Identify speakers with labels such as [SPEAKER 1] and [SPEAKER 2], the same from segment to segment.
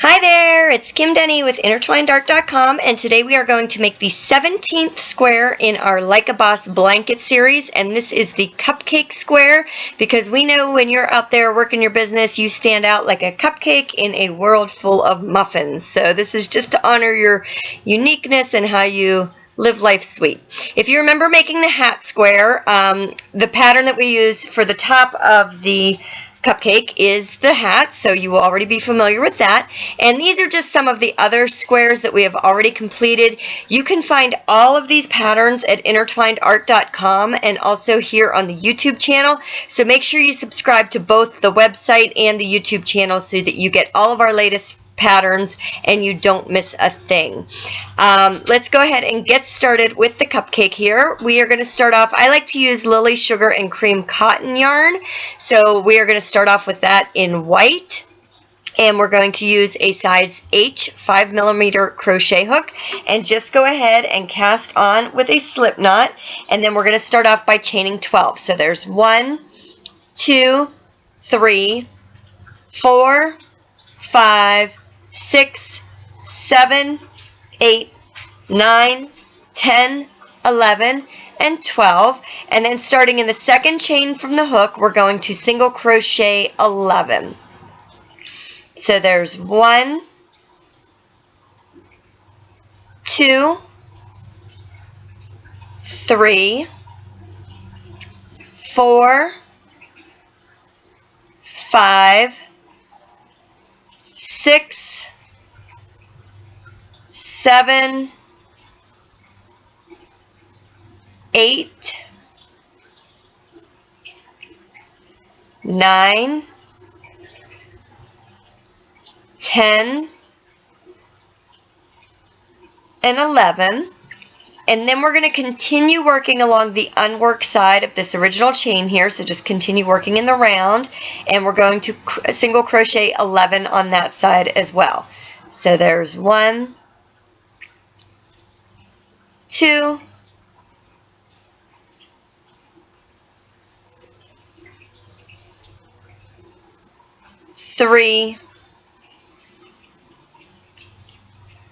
[SPEAKER 1] Hi there, it's Kim Denny with intertwinedart.com, and today we are going to make the 17th square in our Like a Boss blanket series, and this is the cupcake square because we know when you're out there working your business, you stand out like a cupcake in a world full of muffins. So this is just to honor your uniqueness and how you live life sweet. If you remember making the hat square, the pattern that we use for the top of the cupcake is the hat, so you will already be familiar with that. And these are just some of the other squares that we have already completed. You can find all of these patterns at intertwinedart.com and also here on the YouTube channel. So make sure you subscribe to both the website and the YouTube channel so that you get all of our latest patterns and you don't miss a thing. Let's go ahead and get started with the cupcake here. We are going to start off, I like to use Lily Sugar and Cream cotton yarn, so we are going to start off with that in white, and we're going to use a size H 5mm crochet hook and just go ahead and cast on with a slip knot, and then we're going to start off by chaining 12. So there's 1, 2, 3, 4, 5, 6, 7, 8, 9, 10, 11, and 12. And then starting in the second chain from the hook, we're going to single crochet 11. So there's 1, 2, 3, 4, 5, 6, 7, 8, 9, 10, and 11. And then we're going to continue working along the unworked side of this original chain here. So just continue working in the round, and we're going to single crochet 11 on that side as well. So there's 1, 2, 3,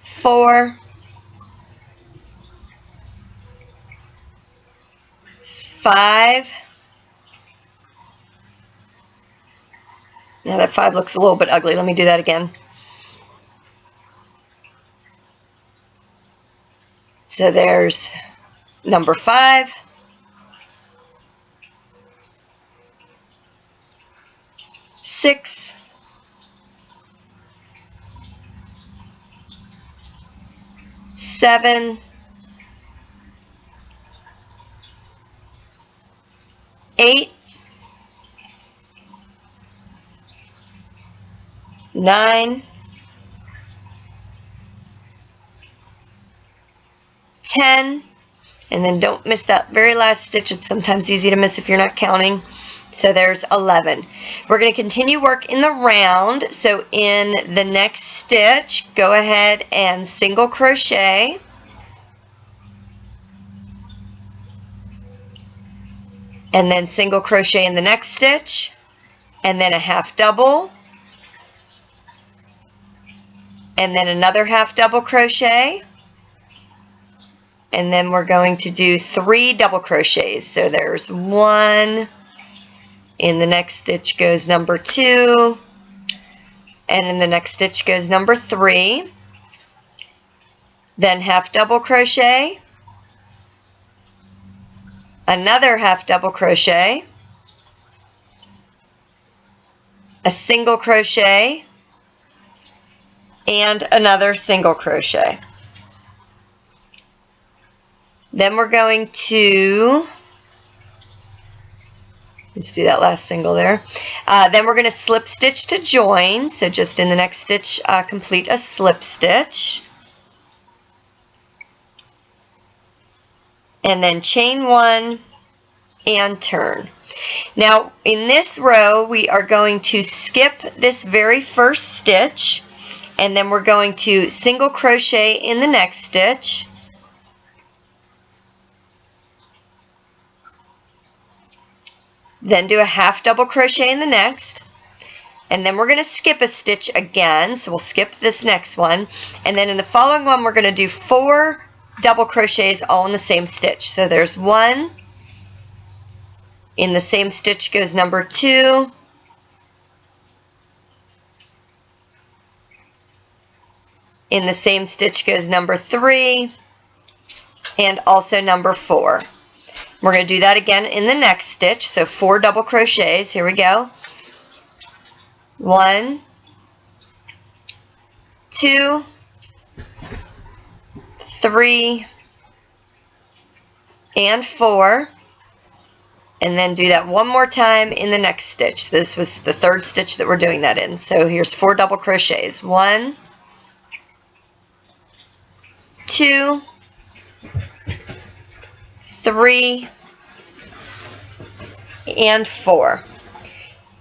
[SPEAKER 1] 4, 5. Now that 5 looks a little bit ugly. Let me do that again. So there's number 5, 6, 7, 8, 9, 10, and then don't miss that very last stitch. It's sometimes easy to miss if you're not counting. So there's 11. We're going to continue work in the round. So in the next stitch, go ahead and single crochet, and then single crochet in the next stitch, and then a half double, and then another half double crochet, and then we're going to do 3 double crochets. So there's 1, in the next stitch goes number 2, and in the next stitch goes number 3, then half double crochet, another half double crochet, a single crochet, and another single crochet. Then we're going to, let's do that last single there. Then we're going to slip stitch to join. So just in the next stitch, complete a slip stitch. And then chain 1 and turn. Now in this row, we are going to skip this very first stitch, and then we're going to single crochet in the next stitch, then do a half double crochet in the next, and then we're going to skip a stitch again, so we'll skip this next one, and then in the following one we're going to do 4 double crochets all in the same stitch. So there's 1, in the same stitch goes number 2, in the same stitch goes number 3, and also number 4. We're going to do that again in the next stitch, so 4 double crochets. Here we go. 1, 2, 3, and 4. And then do that one more time in the next stitch. This was the 3rd stitch that we're doing that in. So here's 4 double crochets. 1, 2, 3, and 4.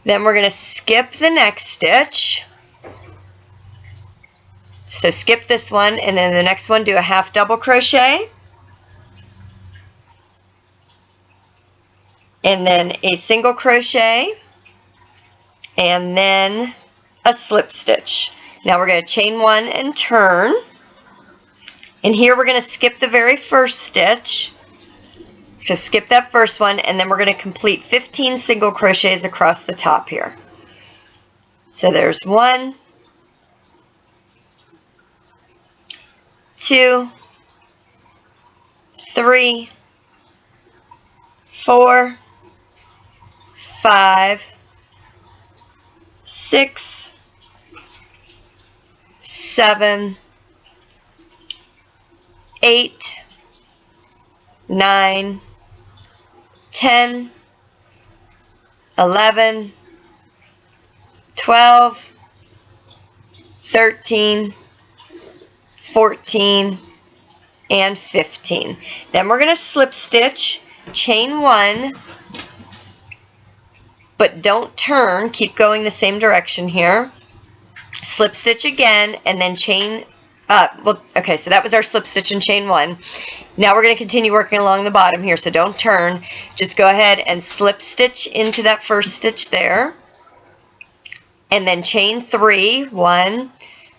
[SPEAKER 1] Then we're going to skip the next stitch. So skip this one, and then the next one do a half double crochet, and then a single crochet, and then a slip stitch. Now we're going to chain 1 and turn, and here we're going to skip the very first stitch. So skip that first one, and then we're going to complete 15 single crochets across the top here. So there's 1, 2, 3, 4, 5, 6, 7, 8, 9, 10, 11, 12, 13, 14, and 15. Then we're going to slip stitch, chain 1, but don't turn, keep going the same direction here. Slip stitch again, and then chain okay, so that was our slip stitch and chain 1. Now we're going to continue working along the bottom here, so don't turn. Just go ahead and slip stitch into that first stitch there, and then chain 3, 1,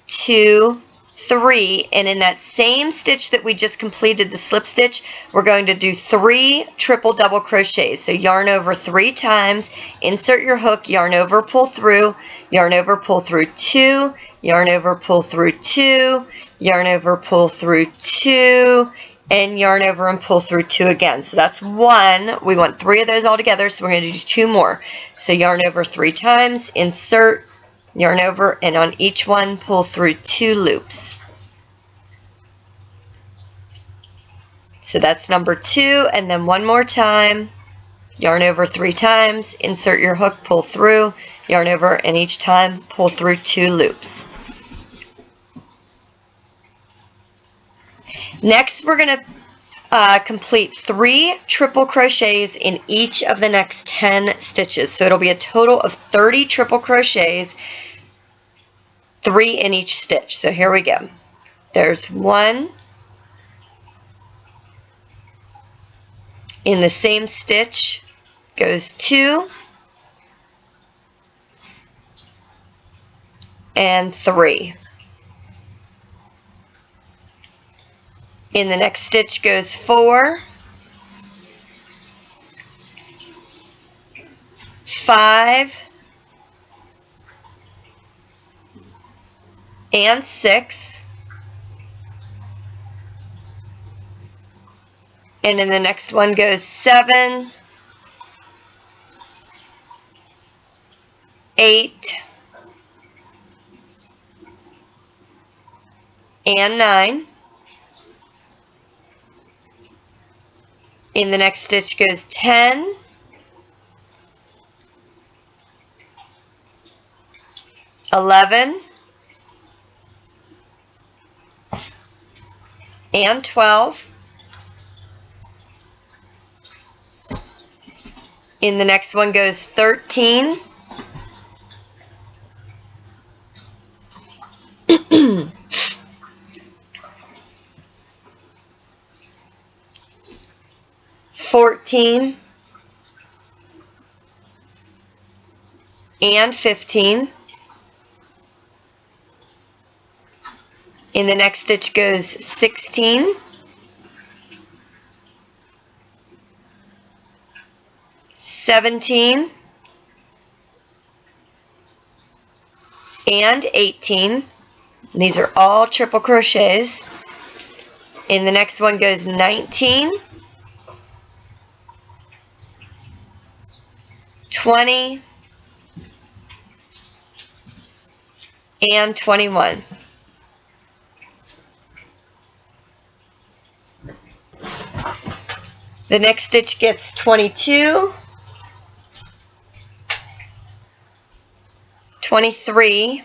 [SPEAKER 1] 2, 3, and in that same stitch that we just completed the slip stitch, we're going to do 3 triple double crochets. So yarn over 3 times, insert your hook, yarn over, pull through, yarn over, pull through 2, yarn over, pull through 2, yarn over, pull through 2, and yarn over and pull through 2 again. So that's 1. We want 3 of those all together, so we're going to do 2 more. So yarn over 3 times, insert, yarn over, and on each one pull through 2 loops. So that's number 2, and then one more time, yarn over 3 times, insert your hook, pull through, yarn over, and each time pull through 2 loops. Next we're going to complete 3 triple crochets in each of the next 10 stitches. So it'll be a total of 30 triple crochets, 3 in each stitch. So here we go. There's 1, in the same stitch goes 2, and 3. In the next stitch goes 4, 5, and 6. And in the next one goes 7, 8, and 9. In the next stitch goes 10, 11, and 12. In the next one goes 13, 14, and 15. In the next stitch goes 16, 17, and 18. These are all triple crochets. In the next one goes 19, 20, and 21. The next stitch gets 22, 23,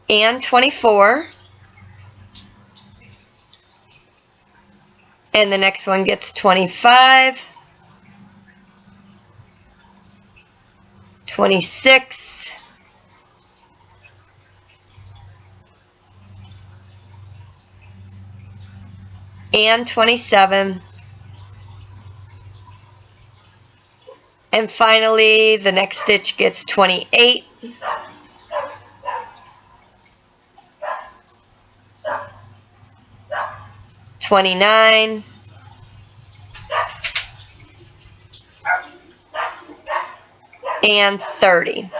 [SPEAKER 1] and 24. And the next one gets 25, 26, and 27. And finally, the next stitch gets 28, 29, and 30.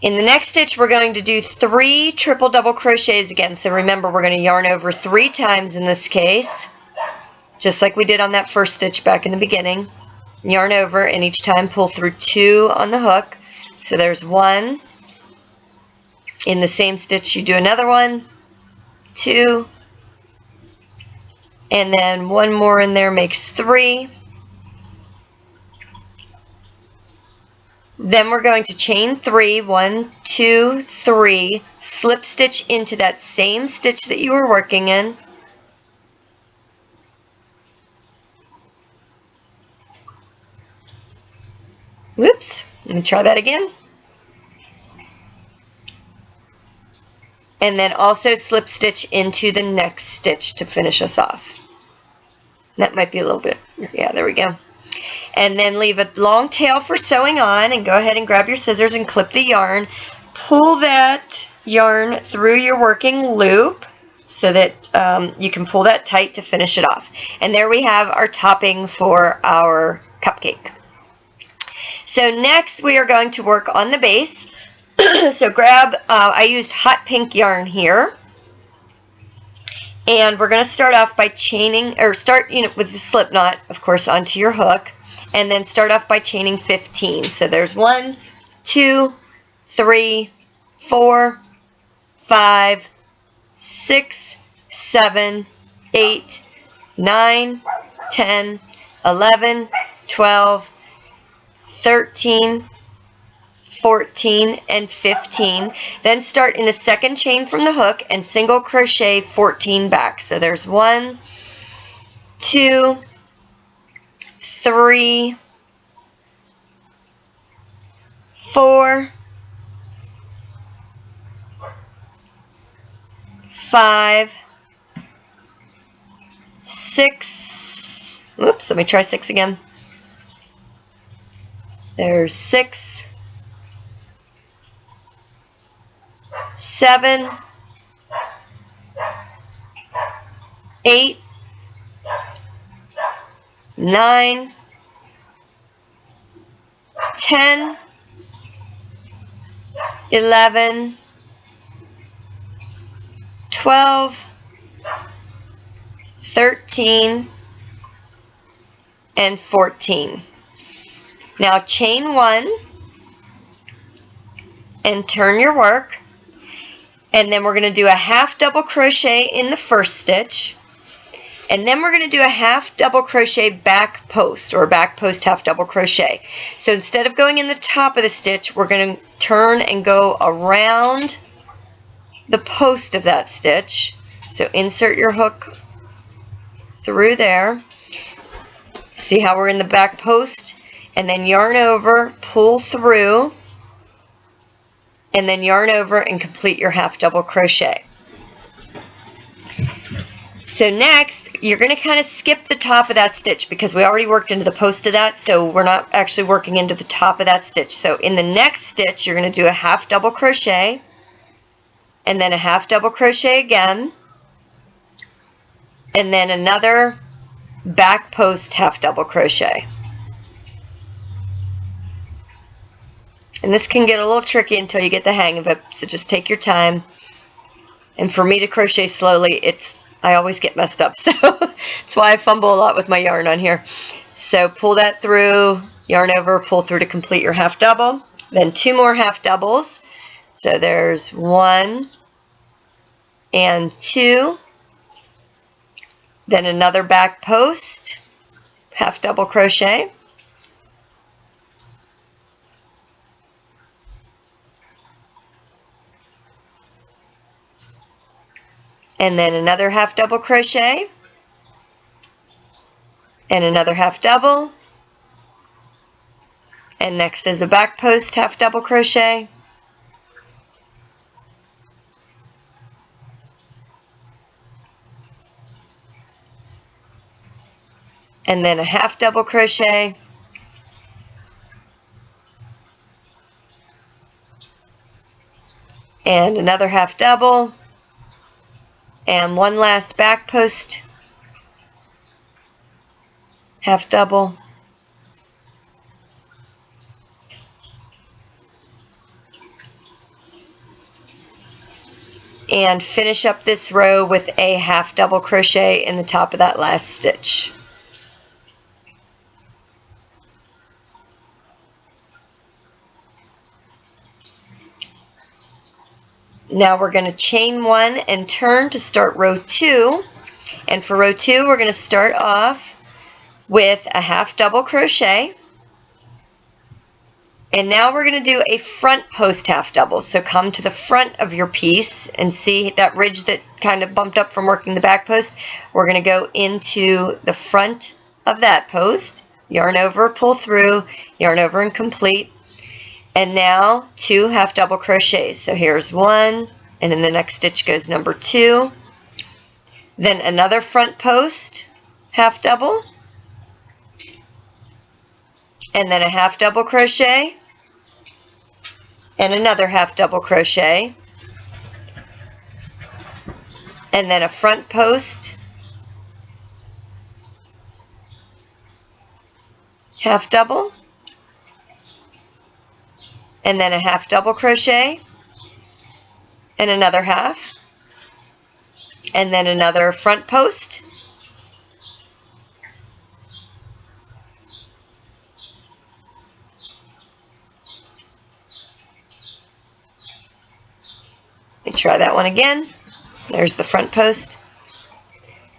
[SPEAKER 1] In the next stitch, we're going to do 3 triple double crochets again. So remember, we're going to yarn over 3 times in this case, just like we did on that first stitch back in the beginning. Yarn over, and each time pull through 2 on the hook. So there's 1. In the same stitch, you do another 1, 2, and then 1 more in there makes 3. Then we're going to chain 3, 1, 2, 3, slip stitch into that same stitch that you were working in. Whoops, let me try that again. And then also slip stitch into the next stitch to finish us off. That might be a little bit, yeah, there we go. And then leave a long tail for sewing on, and go ahead and grab your scissors and clip the yarn. Pull that yarn through your working loop so that you can pull that tight to finish it off. And there we have our topping for our cupcake. So next we are going to work on the base. So grab, I used hot pink yarn here. And we're going to start off by chaining, or start with the slip knot, of course, onto your hook. And then start off by chaining 15. So there's 1, 2, 3, 4, 5, 6, 7, 8, 9, 10, 11, 12, 13, 14, and 15. Then start in the second chain from the hook and single crochet 14 back. So there's 1, 2, 3, 4, 5, 6. Oops, let me try 6 again. There's 6, 7, 8, 9, 10, 11, 12, 13, and 14. Now chain 1 and turn your work, and then we're going to do a half double crochet in the first stitch, and then we're going to do a half double crochet back post, or back post half double crochet. So instead of going in the top of the stitch, we're going to turn and go around the post of that stitch. So insert your hook through there. See how we're in the back post? And then yarn over, pull through, and then yarn over and complete your half double crochet. So next, you're going to kind of skip the top of that stitch because we already worked into the post of that, so we're not actually working into the top of that stitch. So in the next stitch, you're going to do a half double crochet, and then a half double crochet again, and then another back post half double crochet. And this can get a little tricky until you get the hang of it, so just take your time. And for me to crochet slowly, I always get messed up, so that's why I fumble a lot with my yarn on here. So pull that through, yarn over, pull through to complete your half double. Then 2 more half doubles. So there's 1 and 2. Then another back post, half double crochet. And then another half double crochet, and another half double, and next is a back post half double crochet, and then a half double crochet, and another half double, and one last back post half double, and finish up this row with a half double crochet in the top of that last stitch. Now we're going to chain 1 and turn to start row 2, and for row 2 we're going to start off with a half double crochet, and now we're going to do a front post half double. So come to the front of your piece and see that ridge that kind of bumped up from working the back post. We're going to go into the front of that post, yarn over, pull through, yarn over and complete. And now 2 half double crochets. So here's 1, and in the next stitch goes number 2. Then another front post half double, and then a half double crochet, and another half double crochet, and then a front post half double, and then a half double crochet, and another half, and then another front post, let me try that one again. There's the front post,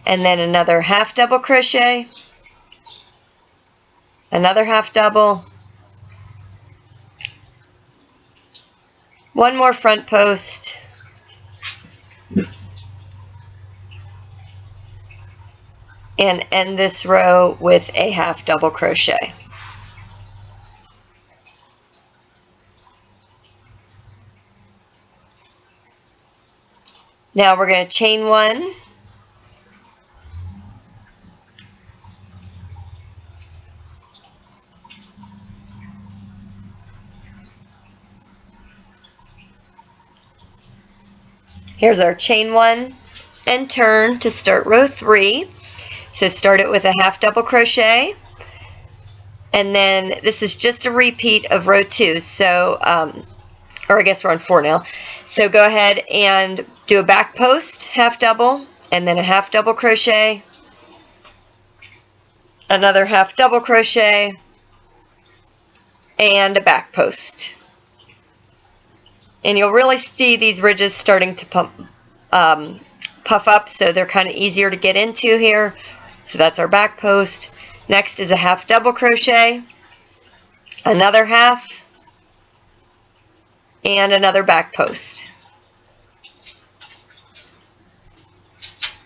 [SPEAKER 1] and then another half double crochet, another half double, one more front post, and end this row with a half double crochet. Now we're going to chain 1, here's our chain 1 and turn to start row 3. So start it with a half double crochet, and then this is just a repeat of row 2. So, or I guess we're on 4 now. So go ahead and do a back post half double, and then a half double crochet, another half double crochet, and a back post. And you'll really see these ridges starting to puff up, so they're kind of easier to get into here. So that's our back post. Next is a half double crochet, another half, and another back post.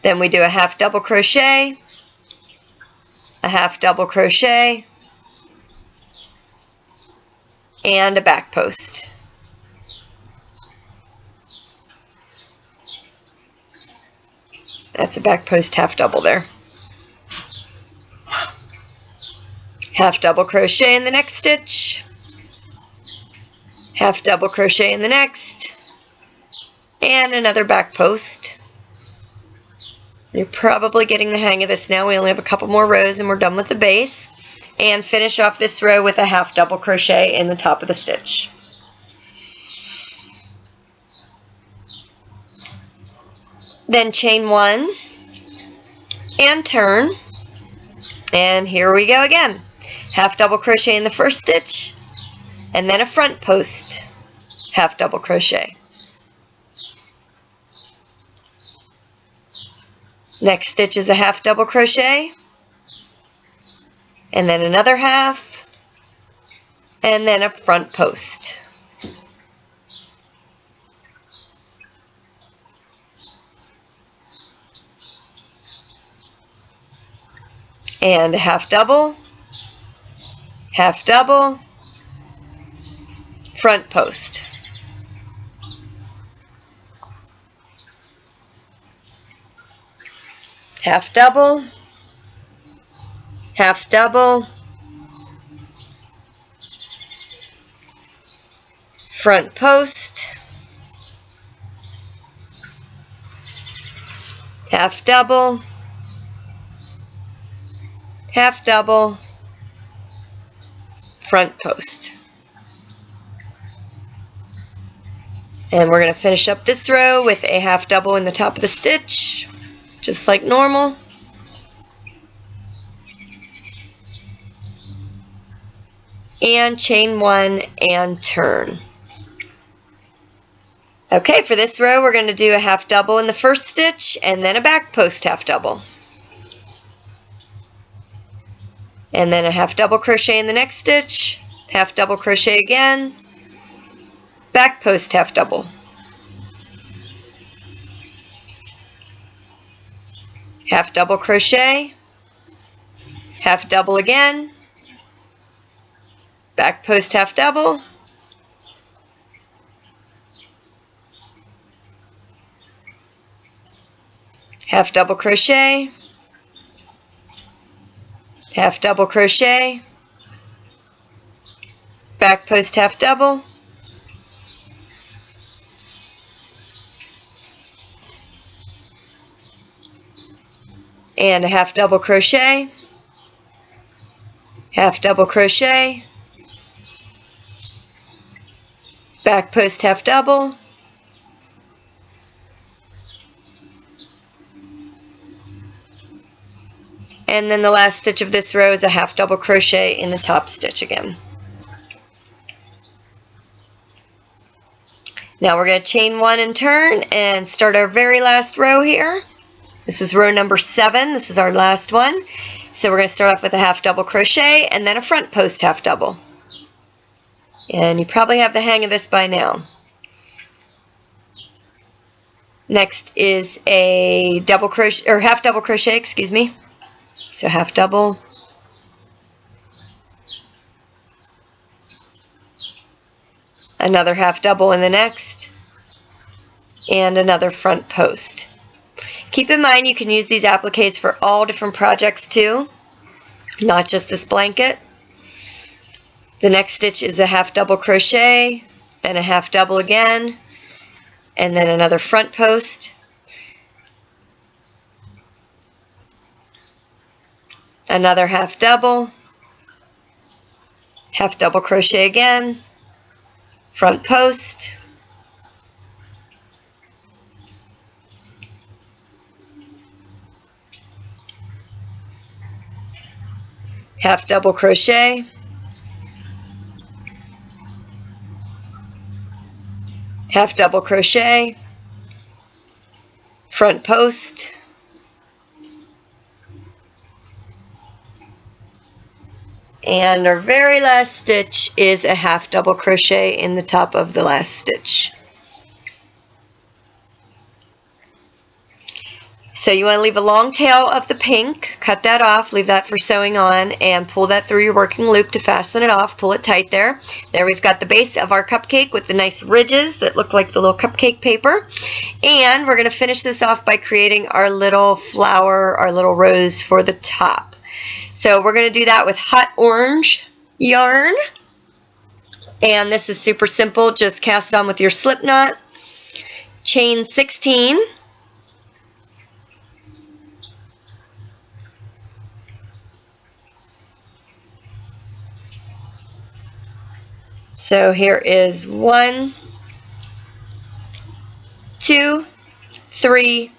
[SPEAKER 1] Then we do a half double crochet, a half double crochet, and a back post. That's a back post half double there. Half double crochet in the next stitch, half double crochet in the next, and another back post. You're probably getting the hang of this now. We only have a couple more rows and we're done with the base. And finish off this row with a half double crochet in the top of the stitch. Then chain 1 and turn, and here we go again. Half double crochet in the first stitch, and then a front post half double crochet. Next stitch is a half double crochet, and then another half, and then a front post. And a half double, front post. Half double, front post, half double, front post. And we're going to finish up this row with a half double in the top of the stitch, just like normal. And chain 1 and turn. Okay, for this row we're going to do a half double in the first stitch and then a back post half double. And then a half double crochet in the next stitch, half double crochet again, back post half double. Half double crochet, half double again, back post half double, half double crochet, half double crochet, back post half double, and a half double crochet, half double crochet, back post half double, and then the last stitch of this row is a half double crochet in the top stitch again. Now we're going to chain 1 and turn and start our very last row here. This is row number 7. This is our last one. So we're going to start off with a half double crochet and then a front post half double. And you probably have the hang of this by now. Next is a double crochet, or half double crochet, excuse me. So half double, another half double in the next, and another front post. Keep in mind you can use these appliques for all different projects too, not just this blanket. The next stitch is a half double crochet, then a half double again, and then another front post. Another half double crochet again, front post, half double crochet, half double crochet, front post, and our very last stitch is a half double crochet in the top of the last stitch. So you want to leave a long tail of the pink, cut that off, leave that for sewing on, and pull that through your working loop to fasten it off. Pull it tight there. There we've got the base of our cupcake with the nice ridges that look like the little cupcake paper. And we're going to finish this off by creating our little flower, our little rose for the top. So we're going to do that with hot orange yarn. And this is super simple. Just cast on with your slip knot, chain 16. So here is 1, 2, 3,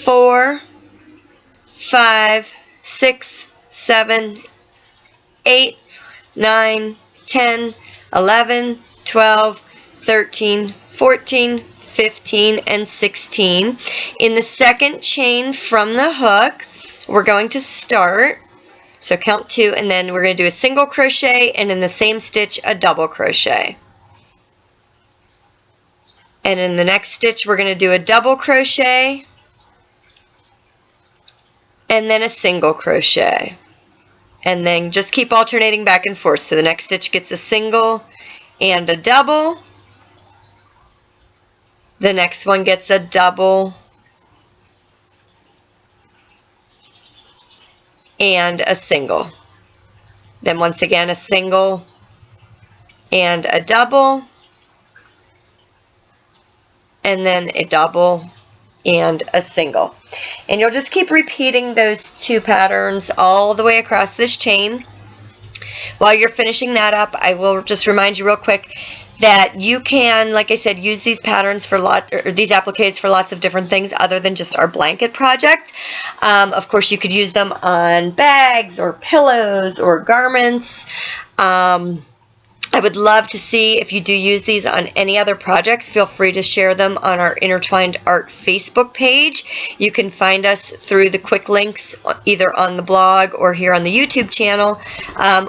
[SPEAKER 1] 4, 5, 6, 7, 8, 9, 10, 11, 12, 13, 14, 15, and 16. In the second chain from the hook, we're going to start. So count 2, and then we're going to do a single crochet, and in the same stitch, a double crochet. And in the next stitch, we're going to do a double crochet, and then a single crochet. And then just keep alternating back and forth. So the next stitch gets a single and a double. The next one gets a double and a single. Then once again a single and a double, and then a double and a single. And you'll just keep repeating those 2 patterns all the way across this chain. While you're finishing that up, I will just remind you real quick that you can, like I said, use these patterns for these appliques for lots of different things other than just our blanket project. Of course, you could use them on bags or pillows or garments. I would love to see if you do use these on any other projects. Feel free to share them on our Intertwined Art Facebook page. You can find us through the quick links either on the blog or here on the YouTube channel,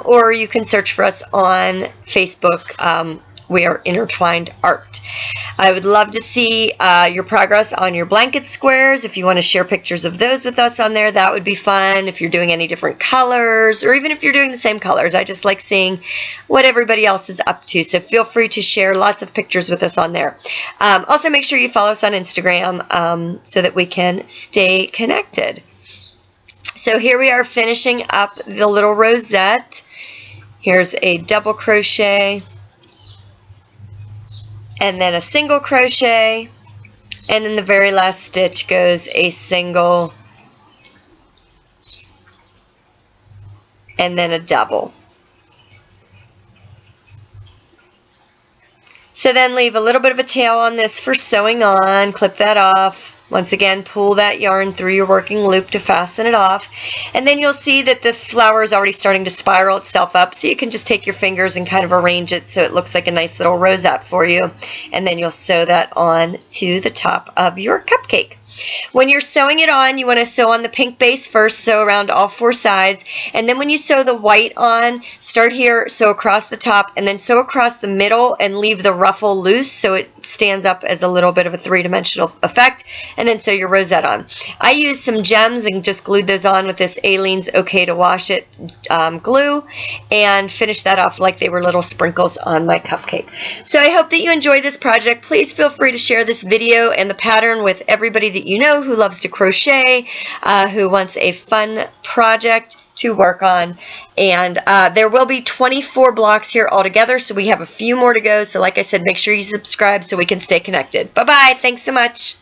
[SPEAKER 1] or you can search for us on Facebook. We are Intertwined Art. I would love to see your progress on your blanket squares. If you want to share pictures of those with us on there, that would be fun. If you're doing any different colors, or even if you're doing the same colors, I just like seeing what everybody else is up to. So feel free to share lots of pictures with us on there. Also, make sure you follow us on Instagram so that we can stay connected. So here we are finishing up the little rosette. Here's a double crochet, and then a single crochet, and in the very last stitch goes a single and then a double. So then leave a little bit of a tail on this for sewing on, clip that off. Once again, pull that yarn through your working loop to fasten it off. And then you'll see that the flower is already starting to spiral itself up, so you can just take your fingers and kind of arrange it so it looks like a nice little rosette for you. And then you'll sew that on to the top of your cupcake. When you're sewing it on, you want to sew on the pink base first, sew around all 4 sides, and then when you sew the white on, start here, sew across the top, and then sew across the middle and leave the ruffle loose so it stands up as a little bit of a 3-dimensional effect, and then sew your rosette on. I used some gems and just glued those on with this Aleene's Okay to Wash It glue, and finished that off like they were little sprinkles on my cupcake. So I hope that you enjoyed this project. Please feel free to share this video and the pattern with everybody that you know who loves to crochet, who wants a fun project to work on. And there will be 24 blocks here altogether, so we have a few more to go. So like I said, make sure you subscribe so we can stay connected. Bye-bye. Thanks so much.